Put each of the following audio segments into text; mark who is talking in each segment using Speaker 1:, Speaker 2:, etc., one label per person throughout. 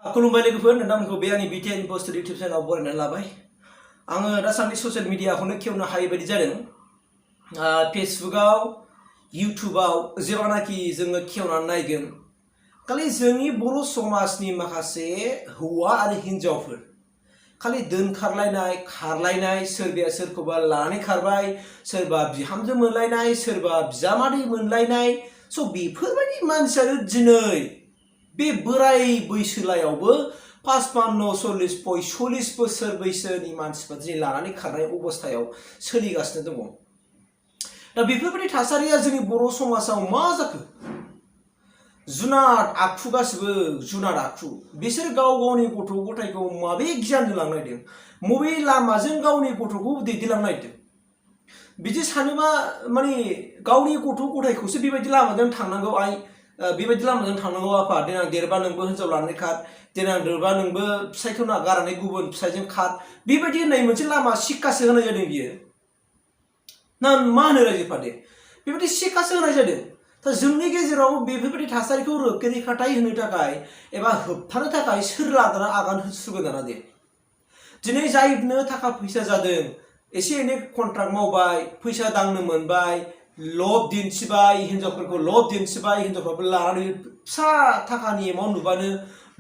Speaker 1: खुलुमबाय लोगोफोर नोंथांमोनखौ बे आंनि Btrinfostudio इउटिउब चेनेलाव बरायनानै लाबाय। आङो दासान्दि ससियेल मिडियाखौनो खेवनो हायै बायदि जादों। फेसबुकआव इउटिउबआव जेब्लानाखि जोङो खेवनानै नायगोन खालि जोंनि बर' समाजनि माखासे हौवा आरो हिन्जावफोर खालि दोनखारलायनाय खारलायनाय सोरबाया सोरखौबा लानानै खारबाय सोरबा बिहामजो मोनलायनाय सोरबा बिजामादै मोनलायनाय स' बेफोरबायदि मानसियानो दिनै बे बोराय बैसोलायावबो 55, 40, 45 बोसोर बैसोनि मानसिफोर दिनै लानानै खारनाय अबस्थायाव सोलिगासिनो दङ। दा बेफोरबायदि थासारिया जोंनि बर' समाजाव मा जाखो? जुनाद आखु गासिबो जुनाद आखु बिसोर गाव गावनि गथ' गथायखौ माबे गियानजों लांनो नागिरदों मबे लामाजों गावनि गथ'खौ दैदेनलांनो नागिरदों बिदि सानोबा माने गावनि गथ' गथायखौसो बेबायदि लामाजों थांनांगौ बेबायदि लामाजों थांनांगौ आफा देनां देरबा नोंबो हिन्जाव लानानै खार देनां देरबा नोंबो फिसायखौ नागारनानै गुबुन फिसायजों खार बेबायदि होननाय मोनसे लामा सिक्कासो होनाय जादों बियो ना मा होनो रायजोफोरा दे बेबायदि सिक्कासो होनाय जादों। दा जोंनि गेजेराव बेफोरबायदि थासारिखौ रैखाथि होनो थाखाय एबा होबथानो थाखाय सोर लाद्रा आगान सुरगोन दाना दे दिनै जायनो थाखा फैसा जादों एसे एनै कन्ट्राक्ट मावबाय फैसा दांनो मोनबाय लब दिन्थिबाय हिन्जावफोरखौ लब दिन्थिबाय हिन्जावफ्राबो लानानै फिसा थाखानि एमाउन्ट नुबानो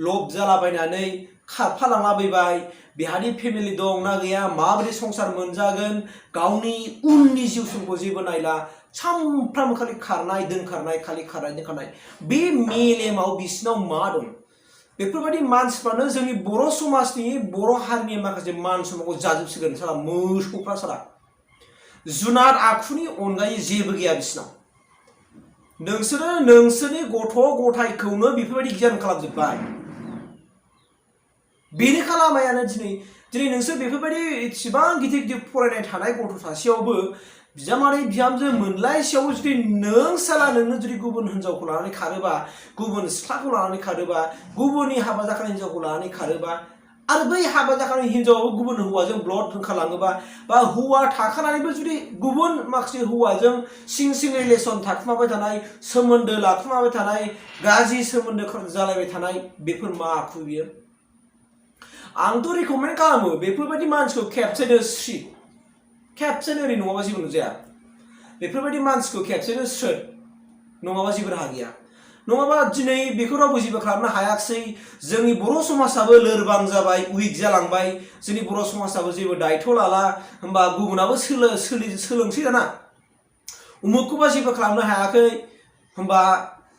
Speaker 1: लब जालाबायनानै खारफालांलाबायबाय बेहानि फेमिलि दं ना गैया माबोरै संसार मोनजागोन गावनि उननि जिउ समखौ जेबो नायला सामफ्रामबो खालि खारनाय दोनखारनाय खालि खारनाय दोनखारनाय बे मेलेमाव बिसिनाव मा दं? बेफोरबायदि मानसिफ्रानो जोंनि बर' समाजनि बर' हारिनि माखासे मान सम्मानखौ जाजोबसिगोन सारा मोसौफ्रा सारा जुनाद आखुनि अनगायै जेबो गैया बिसिनाव। नोंसोरो नोंसोरनि गथ' गथायखौनो बेफोरबायदि गियान खालामजोब्बाय बेनि खालामायानो दिनै नोंसोर बेफोरबायदि इसेबां गिदिर गिदिर फरायनाय थानाय गथ' सासेयावबो बिजामादै बिहामजो मोनलायसेयावबो जुदि नों साला नोंनो जुदि गुबुन हिन्जावखौ लानानै खारोबा गुबुन सिख्लाखौ लानानै खारोबा गुबुननि हाबा जाखानाय हिन्जावखौ लानानै खारोबा आरो बै हाबा जाखानाय हिन्जावाबो गुबुन हौवाजों ब्लड ओंखारलाङोबा बा हौवा थाखानानैबो जुदि गुबुन माखासे हौवाजों सिं रिलेसन थाखुमाबाय थानाय सोमोन्दो लाखुमाबाय थानाय गाज्रि सोमोन्दो जालायबाय थानाय बेफोर मा आखु बियो? आंथ' रिकमेन्ड खालामो बेफोरबायदि मानसिखौ खेबसेनो स्रि खेबसेनो ओरै नङाबा जेबो नुजाया बेफोरबायदि मानसिखौ खेबसेनो स्रोद नङाबा जेबो राहा गैया नङाबा दिनै बेखौ रावबो जेबो खालामनो हायाखसै जोंनि बर' समाजाबो लोरबां जाबाय उइक जालांबाय जोंनि बर' समाजाबो जेबो दायथ' लाला होमबा गुबुनाबो सोलोंसै दाना उमुखखौबा जेबो खालामनो हायाखै होमबा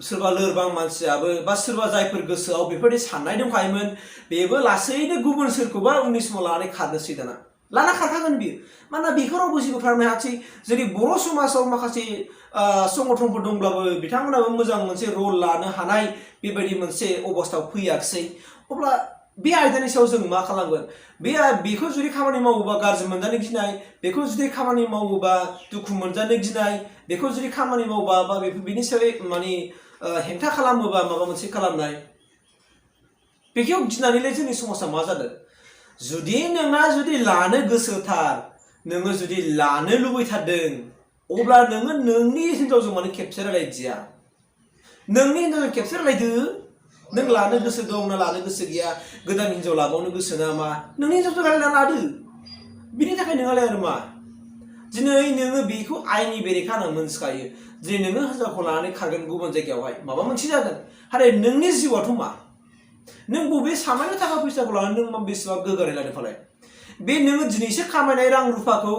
Speaker 1: सोरबा लोरबां मानसियाबो बा सोरबा जायफोर गोसोआव बेफोरबायदि साननाय दंखायोमोन बेबो लासैनो गुबुन सोरखौबा उननि समाव लानानै खारनोसै दाना लाना खारखागोन बियो मानोना बेखौ रावबो जेबो खालामनो हायाखसै जोंनि बर' समाजाव माखासे संगठनफोर दंब्लाबो बिथांमोनाबो मोजां मोनसे रल लानो हानाय बेबायदि मोनसे अबस्थायाव फैयाखसै अब्ला बे आयदानि सायाव जों मा खालामगोन बेखौ जुदि खामानि मावोबा गाज्रि मोनजानो गिनाय बेखौ जुदि खामानि मावोबा दुखु मोनजानो गिनाय बेखौ जुदि खामानि मावोबा बा बेनि सायाव माने हेंथा खालामोबा माबा मोनसे खालामनाय बेखौ गिनानैलाय जोंनि समाजा मा जादों? जुदि नोंना जुदि लानो गोसोथार नोङो जुदि लानो लुबैथारदों अब्ला नोङो नोंनि हिन्जावजों माने खेबसे रायलायदिया नोंनि हिन्जावजों खेबसे रायलायदो नों लानो गोसो दं ना लानो गोसो गैया गोदान हिन्जाव लाबावनो गोसो नामा नोंनि हिन्जावजों रायलायना लादो बिनि थाखाय नोंहालाय आरो मा दिनै नोङो बेखौ आयेननि बेरेखा होनना मोनथिखायो दिनै नोङो हिन्जावखौ लानानै खारगोन गुबुन जायगायावहाय माबा मोनसे जागोन आरे नोंनि जिउआथ' मा नों बबे सामान्य थाखा फैसाखौ लानानै नों बेसेबां गोगानाय लादों फालाय बे नोङो दिनैसो खामायनाय रां रुफाखौ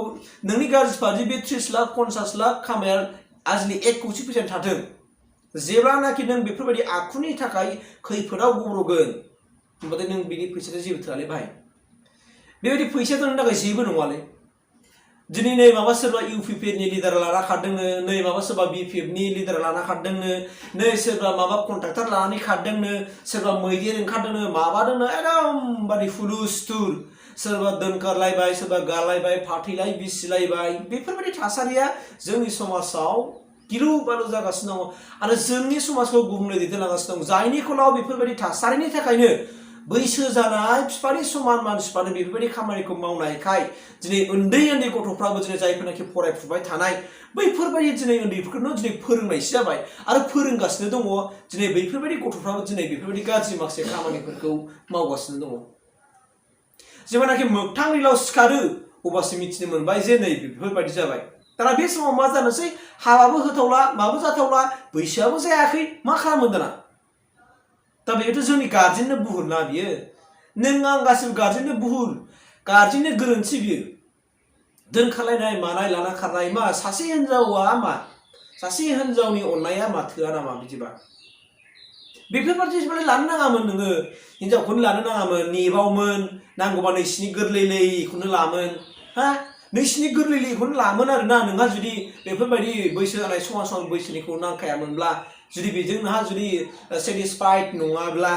Speaker 1: नोंनि गाज्रि फारसे बे 30 लाख 50 लाख खामाया आजिलि 1 कौटि फैसानि थाथों जेब्लानाखि नों बेफोरबायदि आखुनि थाखाय खैफोदाव गब्रगोन होनबाथाय नों बिनि फैसाखौ जेबो थोआलै भाइ बेबायदि फैसायाथ' नोंनि थाखाय जेबो नङालै दिनै नै माबा सोरबा इउपिपिएलनि लिडार लाना खारदोंनो नै माबा सोरबा बिपिएफनि लिडार लाना खारदोंनो नै सोरबा माबा कन्ट्राक्टर लानानै खारदोंनो सोरबा मैदेर ओंखारदोंनो माबादोंनो एकदमबारे हुलुस्थुल सोरबा दोनखारलायबाय सोरबा गारलायबाय फाथैलाय बिसिलायबाय बेफोरबायदि थासारिया जोंनि समाजाव गिलु बालु जागासिनो दङ आरो जोंनि समाजखौ गुबुंले दैदेनलांगासिनो दं जायनि फलाव बेफोरबायदि थासारिनि थाखायनो बैसो जानाय बिफानि समान मानसिफ्रानो बेफोरबायदि खामानिखौ मावनायखाय दिनै उन्दै उन्दै गथ'फ्राबो दिनै जायफोरनाखि फरायफुबाय थानाय बैफोरबायदि दिनै उन्दैफोरखौनो दिनै फोरोंनायसो जाबाय आरो फोरोंगासिनो दङ दिनै बैफोरबायदि गथ'फ्राबो दिनै बेफोरबायदि गाज्रि माखासे खामानिफोरखौ मावगासिनो दङ जेब्लानाखि मोगथां रिलाव सिखारो अब्लासो मिथिनो मोनबाय जे नै बेफोरबायदि जाबाय दाना बे समाव मा जानोसै हाबाबो होथावला माबो जाथावला बैसोआबो जायाखै मा खालामो दाना दा बेथ' जोंनि गार्जेननो भुल ना बियो नों आं गासिबो गार्जेननो भुल गार्जेननो गोरोन्थि बियो दोनखारलायनाय मानाय लाना खारनाय मा सासे हिनजावा मा सासे हिनजावनि अननाया मा थोआ नामा बिदिबा बेफोरबायदिखौलाय लानो नाङामोन नोङो हिनजावखौनो लानो नाङामोन नेबावमोन नांगौबा नोंसिनि गोरलैखौनो लामोन हा नोंसिनि गोरलैखौनो लामोन आरोना नोंहा जुदि बेफोरबायदि बैसो जानाय समान समान बैसोनिखौ नांखायामोनब्ला जुदि बेजों नोंहा जुदि सेटिसफाइड नङाब्ला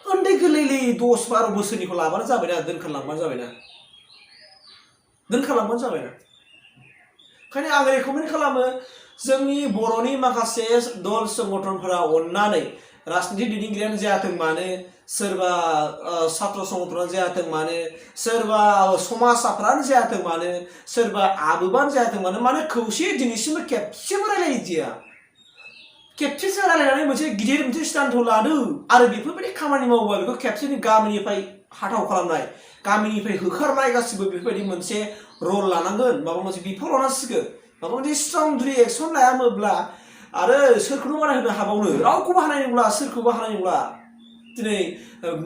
Speaker 1: उन्दै गोरलै 10-12 बोसोरनिखौ लाबानो जाबायना दोनखारलांबानो जाबायना ओंखायनो आं रेकमेन्ड खालामो जोंनि बर'नि माखासे दल संगठनफोरा अननानै राजनितिक दैदेनगिरियानो जायाथों मानो सोरबा छात्र संगठनानो जायाथों मानो सोरबा समाज आफादानो जायाथों मानो सोरबा आबोबानो जायाथों मानो खौसे दिनैसिमबो खेबसेबो रायलायदिया खेबसेसो रायलायनानै मोनसे गिदिर मोनसे सिद्धान्त लादो आरो बेफोरबायदि खामानि मावोबा बेखौ खेबसेनि गामिनिफ्राय हाथाव खालामनाय गामिनिफ्राय होखारनाय गासिबो बेफोरबायदि मोनसे रल लानांगोन माबा मोनसे बिफाव लानांसिगोन माबा मोनसे स्ट्रं जुदि एक्सन लायामोब्ला आरो सोरखौनो बादा होनो हाबावनो रावखौबो हानाय नंला सोरखौबो हानाय नंला दिनै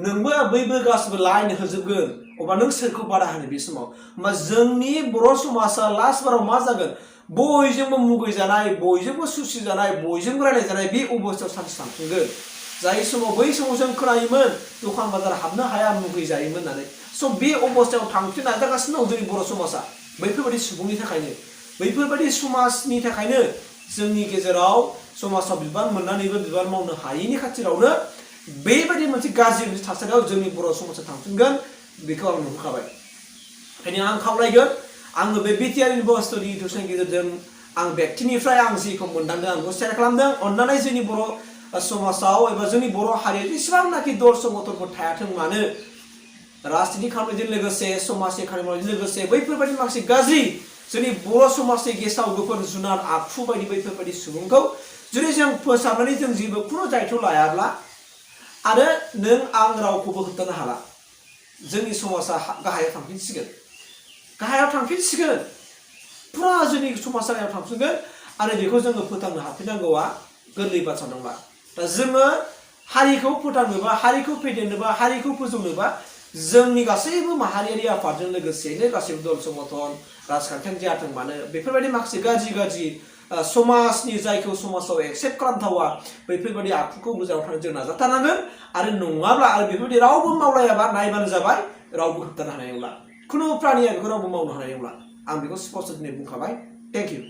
Speaker 1: नोंबो बैबो गासिबो लाइन होजोबगोन अब्ला नों सोरखौ बादा होनो बे समाव होमबा जोंनि बर' समाजा लास्ट बाराव मा जागोन बयजोंबो मुगैजानाय बयजोंबो सुसिजानाय बयजोंबो रायलायजानाय बे अबस्थायाव सानसे थांफिनगोन जाय समाव बै समाव जों खोनायोमोन दखान बाजार हाबनो हाया मुगैजायोमोन होननानै स' बे अबस्थायाव थांफिन नाजागासिनो दं जोंनि बर' समाजा बैफोरबायदि सुबुंनि थाखायनो बैफोरबायदि समाजनि थाखायनो जोंनि गेजेराव समाजाव बिबान मोननानैबो बिबान मावनो हायैनि खाथिरावनो बेबायदि मोनसे गाज्रि मोनसे थासारियाव जोंनि बर' समाजा थांफिनगोन बेखौ आं नुहुरखाबाय ओंखायनो आं खावलायगोन आङो बे Btrinfostudio इउटुबनि गेजेरजों आं व्यक्तिनिफ्राय आं जिखौ मोनदांदों आं बेखौ शेयार खालामदों अननानै जोंनि बर' समाजाव एबा जोंनि बर' हारियाव जेसेबांनाखि दल संगठनफोर थायाथों मानो राजनितिक खामानिजों लोगोसे समाजनि खामानिजों लोगोसे बैफोरबायदि माखासे गाज्रि जोंनि बर' समाजनि गेसाव गोफोन जुनार आखु बायदि बैफोरबायदि सुबुंखौ जुदि जों फोसाबनानै जों जेबो खुनु दायित्व लायाब्ला आरो नों आं रावखौबो होबथानो हाला जोंनि समाजा गाहायाव थांफिनसिगोन फुरा जोंनि समाज जानायाव थांफिनगोन आरो बेखौ जोङो फोथांनो हाफिननांगौआ गोरलै बाथ्रा नंला दा जोङो हारिखौ फोथांनोबा हारिखौ फेदेरनोबा हारिखौ फोजौनोबा जोंनि गासैबो माहारियारि आफादजों लोगोसेनो गासैबो दल संगठन राजखान्थियानो जायाथों मानो बेफोरबायदि माखासे गाज्रि समाजनि जायखौ समाजाव एक्सेप्ट खालामथावा बैफोरबायदि आखुखौ गोजानाव थांनो जों नाजाथारनांगोन आरो नङाब्ला आरो बेफोरबायदि रावबो मावलायाबा नायबानो जाबाय रावबो होबथानो हानाय नंला खुनु प्राणिया बेखौ रावबो मावनो हानाय नंला आं बेखौ स्पष्ट दिनै बुंखाबाय थेंक इउ